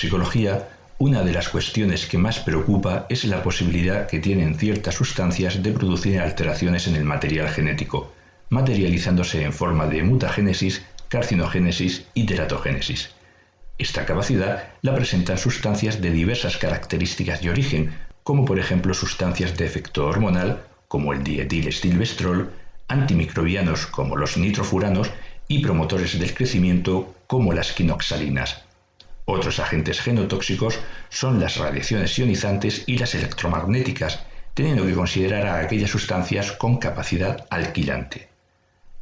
genotoxicología, una de las cuestiones que más preocupa es la posibilidad que tienen ciertas sustancias de producir alteraciones en el material genético, materializándose en forma de mutagénesis, carcinogénesis y teratogénesis. Esta capacidad la presentan sustancias de diversas características y origen, como por ejemplo sustancias de efecto hormonal, como el dietilestilbestrol, antimicrobianos como los nitrofuranos y promotores del crecimiento como las quinoxalinas. Otros agentes genotóxicos son las radiaciones ionizantes y las electromagnéticas, teniendo que considerar a aquellas sustancias con capacidad alquilante.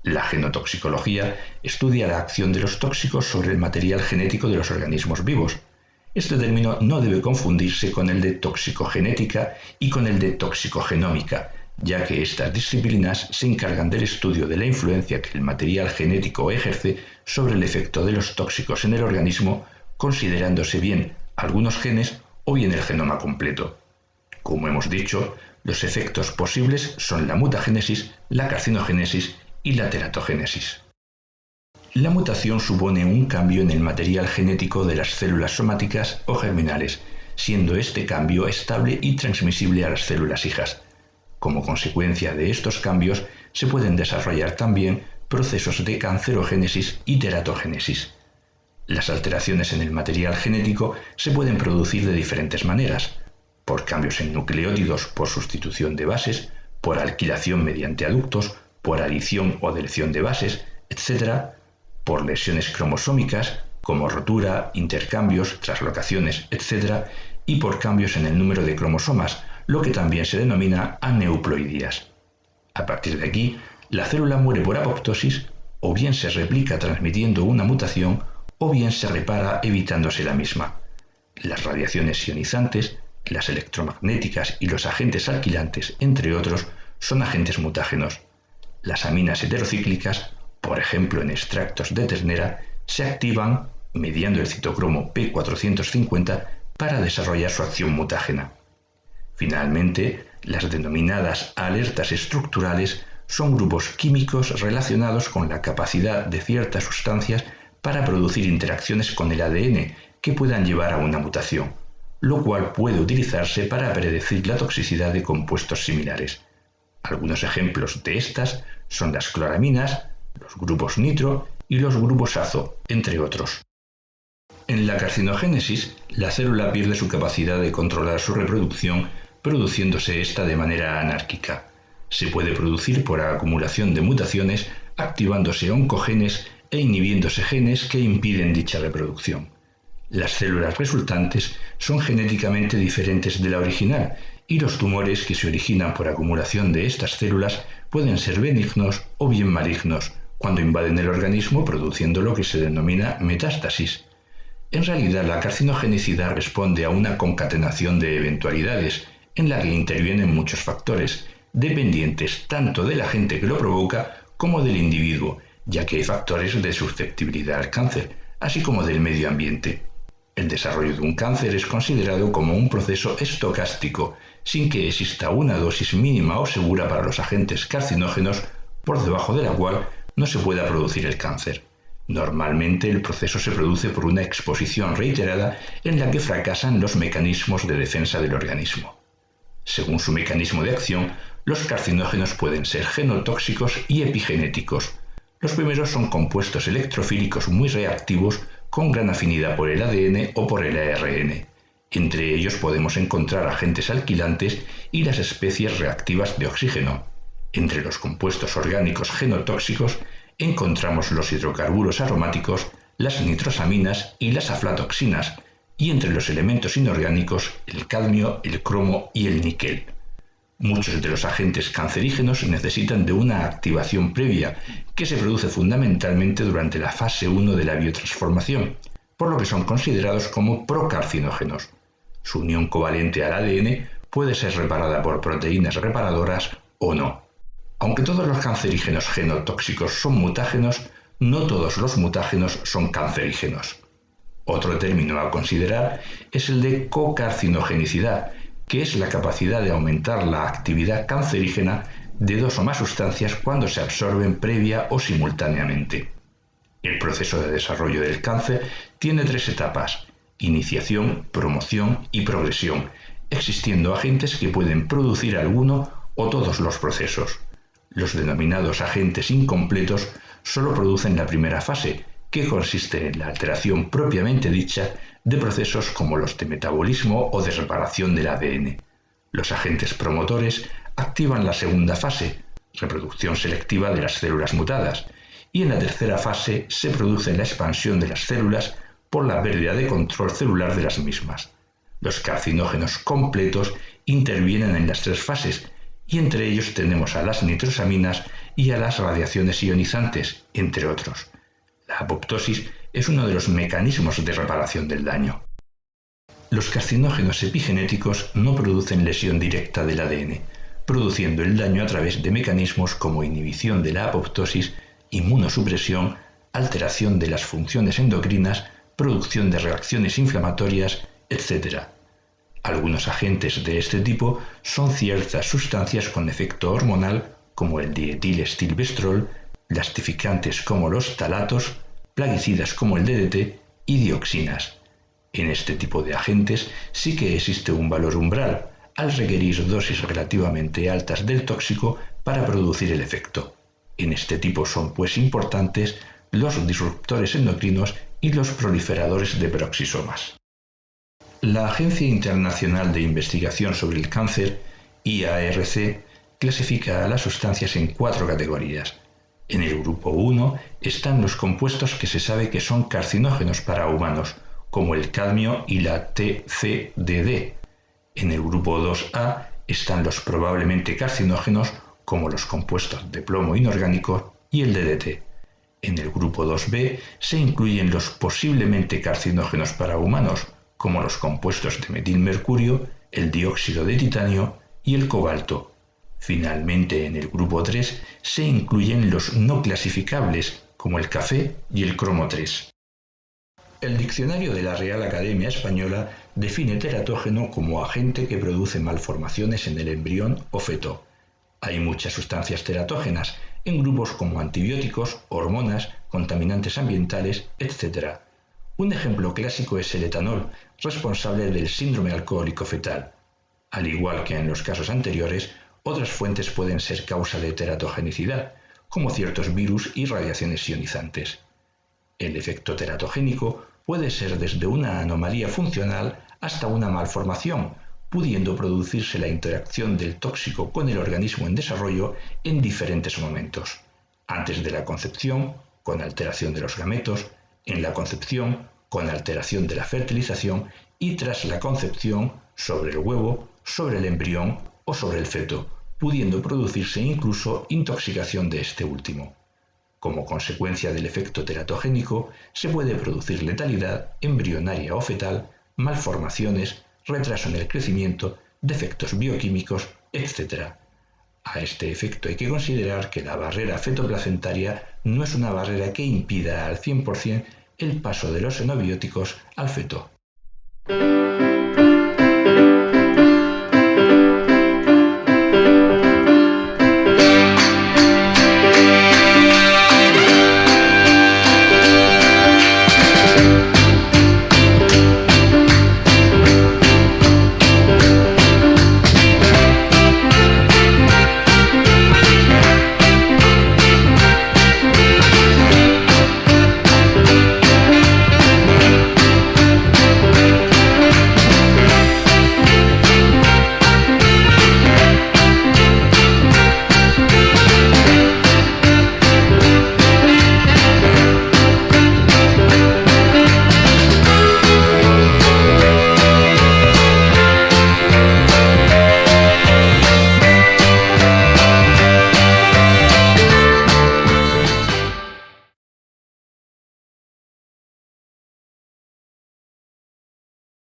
La genotoxicología estudia la acción de los tóxicos sobre el material genético de los organismos vivos. Este término no debe confundirse con el de toxicogenética y con el de toxicogenómica, ya que estas disciplinas se encargan del estudio de la influencia que el material genético ejerce sobre el efecto de los tóxicos en el organismo, considerándose bien algunos genes o bien el genoma completo. Como hemos dicho, los efectos posibles son la mutagénesis, la carcinogénesis y la teratogénesis. La mutación supone un cambio en el material genético de las células somáticas o germinales, siendo este cambio estable y transmisible a las células hijas. Como consecuencia de estos cambios, se pueden desarrollar también procesos de cancerogénesis y teratogénesis. Las alteraciones en el material genético se pueden producir de diferentes maneras: por cambios en nucleótidos por sustitución de bases, por alquilación mediante aductos, por adición o deleción de bases, etc., por lesiones cromosómicas, como rotura, intercambios, traslocaciones, etc., y por cambios en el número de cromosomas, lo que también se denomina aneuploidías. A partir de aquí, la célula muere por apoptosis, o bien se replica transmitiendo una mutación, o bien se repara evitándose la misma. Las radiaciones ionizantes, las electromagnéticas y los agentes alquilantes, entre otros, son agentes mutágenos. Las aminas heterocíclicas, por ejemplo en extractos de ternera, se activan mediando el citocromo P450 para desarrollar su acción mutágena. Finalmente, las denominadas alertas estructurales son grupos químicos relacionados con la capacidad de ciertas sustancias para producir interacciones con el ADN que puedan llevar a una mutación, lo cual puede utilizarse para predecir la toxicidad de compuestos similares. Algunos ejemplos de estas son las cloraminas, los grupos nitro y los grupos azo, entre otros. En la carcinogénesis, la célula pierde su capacidad de controlar su reproducción, produciéndose esta de manera anárquica. Se puede producir por acumulación de mutaciones, activándose oncogenes e inhibiéndose genes que impiden dicha reproducción. Las células resultantes son genéticamente diferentes de la original y los tumores que se originan por acumulación de estas células pueden ser benignos o bien malignos cuando invaden el organismo produciendo lo que se denomina metástasis. En realidad, la carcinogenicidad responde a una concatenación de eventualidades en la que intervienen muchos factores, dependientes tanto del agente que lo provoca como del individuo, ya que hay factores de susceptibilidad al cáncer, así como del medio ambiente. El desarrollo de un cáncer es considerado como un proceso estocástico, sin que exista una dosis mínima o segura para los agentes carcinógenos, por debajo de la cual no se pueda producir el cáncer. Normalmente el proceso se produce por una exposición reiterada en la que fracasan los mecanismos de defensa del organismo. Según su mecanismo de acción, los carcinógenos pueden ser genotóxicos y epigenéticos. Los primeros son compuestos electrofílicos muy reactivos con gran afinidad por el ADN o por el ARN. Entre ellos podemos encontrar agentes alquilantes y las especies reactivas de oxígeno. Entre los compuestos orgánicos genotóxicos encontramos los hidrocarburos aromáticos, las nitrosaminas y las aflatoxinas, y entre los elementos inorgánicos el cadmio, el cromo y el níquel. Muchos de los agentes cancerígenos necesitan de una activación previa que se produce fundamentalmente durante la fase 1 de la biotransformación, por lo que son considerados como procarcinógenos. Su unión covalente al ADN puede ser reparada por proteínas reparadoras o no. Aunque todos los cancerígenos genotóxicos son mutágenos, no todos los mutágenos son cancerígenos. Otro término a considerar es el de cocarcinogenicidad, que es la capacidad de aumentar la actividad cancerígena de dos o más sustancias cuando se absorben previa o simultáneamente. El proceso de desarrollo del cáncer tiene 3 etapas: iniciación, promoción y progresión, existiendo agentes que pueden producir alguno o todos los procesos. Los denominados agentes incompletos solo producen la primera fase, que consiste en la alteración propiamente dicha de procesos como los de metabolismo o de reparación del ADN. Los agentes promotores activan la segunda fase, reproducción selectiva de las células mutadas, y en la tercera fase se produce la expansión de las células por la pérdida de control celular de las mismas. Los carcinógenos completos intervienen en las tres fases, y entre ellos tenemos a las nitrosaminas y a las radiaciones ionizantes, entre otros. La apoptosis es uno de los mecanismos de reparación del daño. Los carcinógenos epigenéticos no producen lesión directa del ADN, produciendo el daño a través de mecanismos como inhibición de la apoptosis, inmunosupresión, alteración de las funciones endocrinas, producción de reacciones inflamatorias, etc. Algunos agentes de este tipo son ciertas sustancias con efecto hormonal como el dietilestilbestrol, lastificantes como los ftalatos, plaguicidas como el DDT y dioxinas. En este tipo de agentes sí que existe un valor umbral, al requerir dosis relativamente altas del tóxico para producir el efecto. En este tipo son pues importantes los disruptores endocrinos y los proliferadores de peroxisomas. La Agencia Internacional de Investigación sobre el Cáncer, IARC, clasifica a las sustancias en 4 categorías. En el grupo 1 están los compuestos que se sabe que son carcinógenos para humanos, como el cadmio y la TCDD. En el grupo 2A están los probablemente carcinógenos, como los compuestos de plomo inorgánico y el DDT. En el grupo 2B se incluyen los posiblemente carcinógenos para humanos, como los compuestos de metilmercurio, el dióxido de titanio y el cobalto. Finalmente, en el grupo 3 se incluyen los no clasificables, como el café y el cromo 3. El diccionario de la Real Academia Española define teratógeno como agente que produce malformaciones en el embrión o feto. Hay muchas sustancias teratógenas, en grupos como antibióticos, hormonas, contaminantes ambientales, etc. Un ejemplo clásico es el etanol, responsable del síndrome alcohólico fetal. Al igual que en los casos anteriores, otras fuentes pueden ser causa de teratogenicidad, como ciertos virus y radiaciones ionizantes. El efecto teratogénico puede ser desde una anomalía funcional hasta una malformación, pudiendo producirse la interacción del tóxico con el organismo en desarrollo en diferentes momentos. Antes de la concepción, con alteración de los gametos, en la concepción, con alteración de la fertilización y tras la concepción, sobre el huevo, sobre el embrión o sobre el feto, pudiendo producirse incluso intoxicación de este último. Como consecuencia del efecto teratogénico, se puede producir letalidad embrionaria o fetal, malformaciones, retraso en el crecimiento, defectos bioquímicos, etc. A este efecto hay que considerar que la barrera fetoplacentaria no es una barrera que impida al 100% el paso de los xenobióticos al feto.